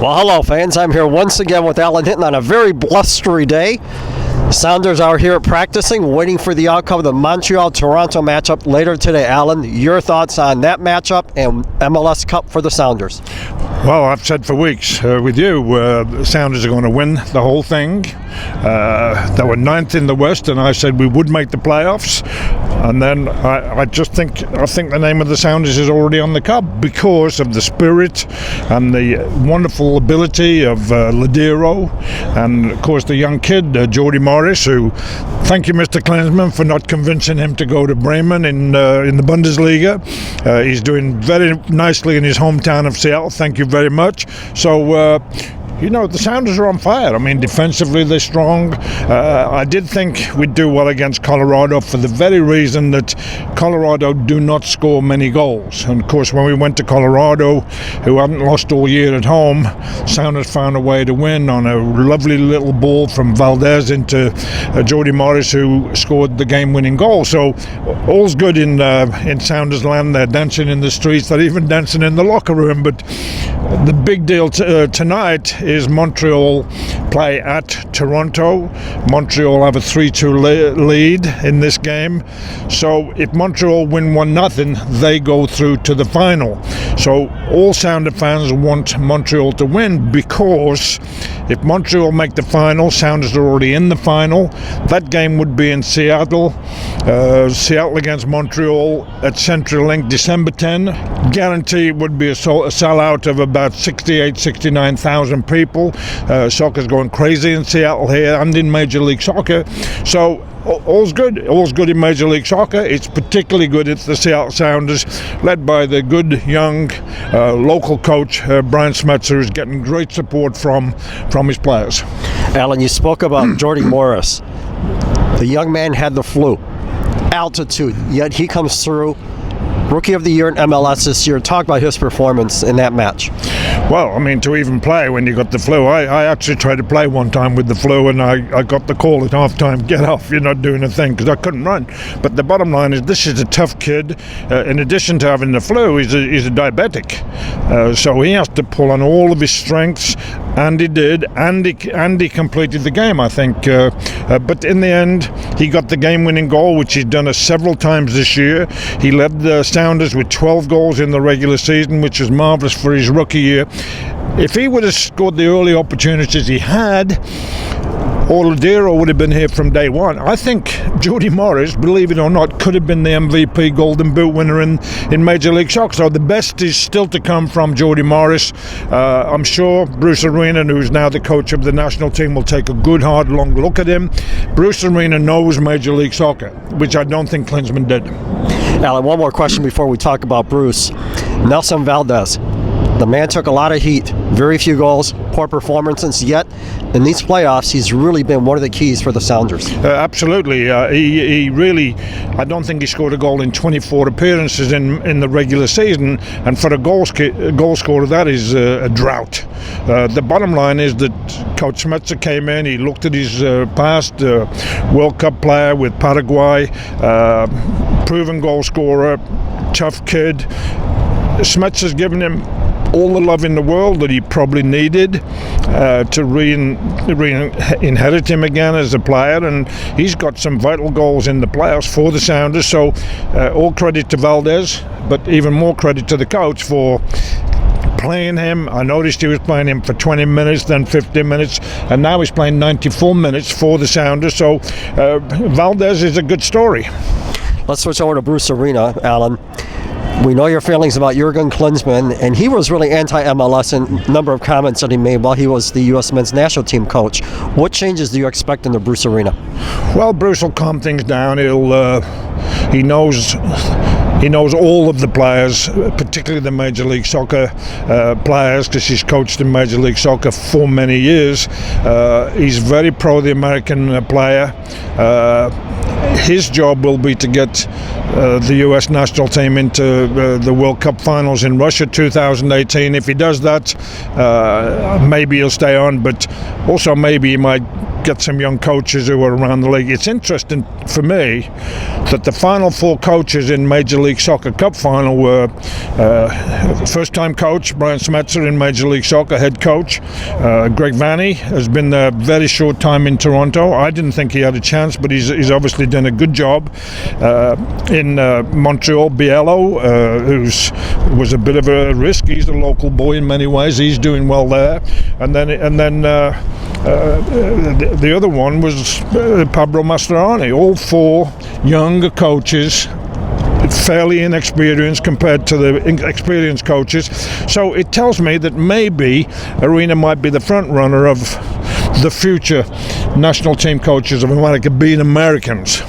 Well, hello, fans. I'm here once again with Alan Hinton on a very blustery day. Sounders are here practicing, waiting for the outcome of the Montreal-Toronto matchup later today. Alan, your thoughts on that matchup and MLS Cup for the Sounders? Well, I've said for weeks with you, the Sounders are going to win the whole thing. They were ninth in the West, and I said we would make the playoffs. And then I think the name of the Sounders is already on the cup because of the spirit and the wonderful ability of Ladero, and of course the young kid Jordi Morris, who, thank you Mr. Klinsmann for not convincing him to go to Bremen in the Bundesliga. He's doing very nicely in his hometown of Seattle. Thank you very much. So the Sounders are on fire. I mean, defensively they're strong. I did think we'd do well against Colorado for the very reason that Colorado do not score many goals. And of course, when we went to Colorado, who haven't lost all year at home, Sounders found a way to win on a lovely little ball from Valdez into Jordi Morris, who scored the game-winning goal. So all's good in Sounders land. They're dancing in the streets. They're even dancing in the locker room. But the big deal tonight is Montreal play at Toronto. Montreal have a 3-2 lead in this game. So if Montreal win 1-0, they go through to the final. So all Sounder fans want Montreal to win, because if Montreal make the final, Sounders are already in the final. That game would be in Seattle. Seattle against Montreal at CenturyLink, December 10. Guarantee it would be a sellout of about 69,000 people. Soccer's going crazy in Seattle here and in Major League Soccer. So all's good. All's good in Major League Soccer. It's particularly good at the Seattle Sounders, led by the good young local coach Brian Smetzer, who's getting great support from his players. Alan, you spoke about Jordi Morris. The young man had the flu, altitude, yet he comes through. Rookie of the Year in MLS this year. Talk about his performance in that match. Well, I mean, to even play when you got the flu. I actually tried to play one time with the flu, and I got the call at halftime, get off, you're not doing a thing, because I couldn't run. But the bottom line is, this is a tough kid. In addition to having the flu, he's a diabetic. So he has to pull on all of his strengths, and he did, and he completed the game, I think. But in the end, he got the game-winning goal, which he's done several times this year. He led the Sounders with 12 goals in the regular season, which is marvellous for his rookie year. If he would have scored the early opportunities he had, Ladero would have been here from day one. I think Jordi Morris, believe it or not, could have been the MVP Golden Boot winner in Major League Soccer. So the best is still to come from Jordi Morris. I'm sure Bruce Arena, who's now the coach of the national team, will take a good, hard, long look at him. Bruce Arena knows Major League Soccer, which I don't think Klinsmann did. Alan, one more question before we talk about Bruce. Nelson Valdez. The man took a lot of heat, very few goals, poor performances, yet in these playoffs he's really been one of the keys for the Sounders. Absolutely. He really, I don't think he scored a goal in 24 appearances in the regular season, and for a goal scorer that is a drought. The bottom line is that Coach Smetzer came in, he looked at his past, World Cup player with Paraguay, proven goal scorer, tough kid. Smetzer's given him all the love in the world that he probably needed to inherit him again as a player, and he's got some vital goals in the playoffs for the Sounders. So all credit to Valdez, but even more credit to the coach for playing him. I noticed he was playing him for 20 minutes, then 15 minutes, and now he's playing 94 minutes for the Sounders. So Valdez is a good story. Let's switch over to Bruce Arena, Alan. We know your feelings about Jurgen Klinsmann, and he was really anti-MLS in a number of comments that he made while he was the U.S. men's national team coach. What changes do you expect in the Bruce Arena? Well, Bruce will calm things down. He knows all of the players, particularly the Major League Soccer players, because he's coached in Major League Soccer for many years. He's very pro the American player. His job will be to get the U.S. national team into the World Cup Finals in Russia 2018. If he does that, maybe he'll stay on, but also maybe he might get some young coaches who are around the league. It's interesting for me that the final 4 coaches in Major League Soccer Cup Final were first-time coach Brian Smetzer in Major League Soccer, head coach. Greg Vanney has been there a very short time in Toronto. I didn't think he had a chance, but he's obviously done a good job. In Montreal, Biello, who was a bit of a risk. He's a local boy in many ways. He's doing well there. And then the other one was Pablo Mastroianni. All 4 younger coaches, fairly inexperienced compared to the experienced coaches. So it tells me that maybe Arena might be the front runner of the future national team coaches of America being Americans.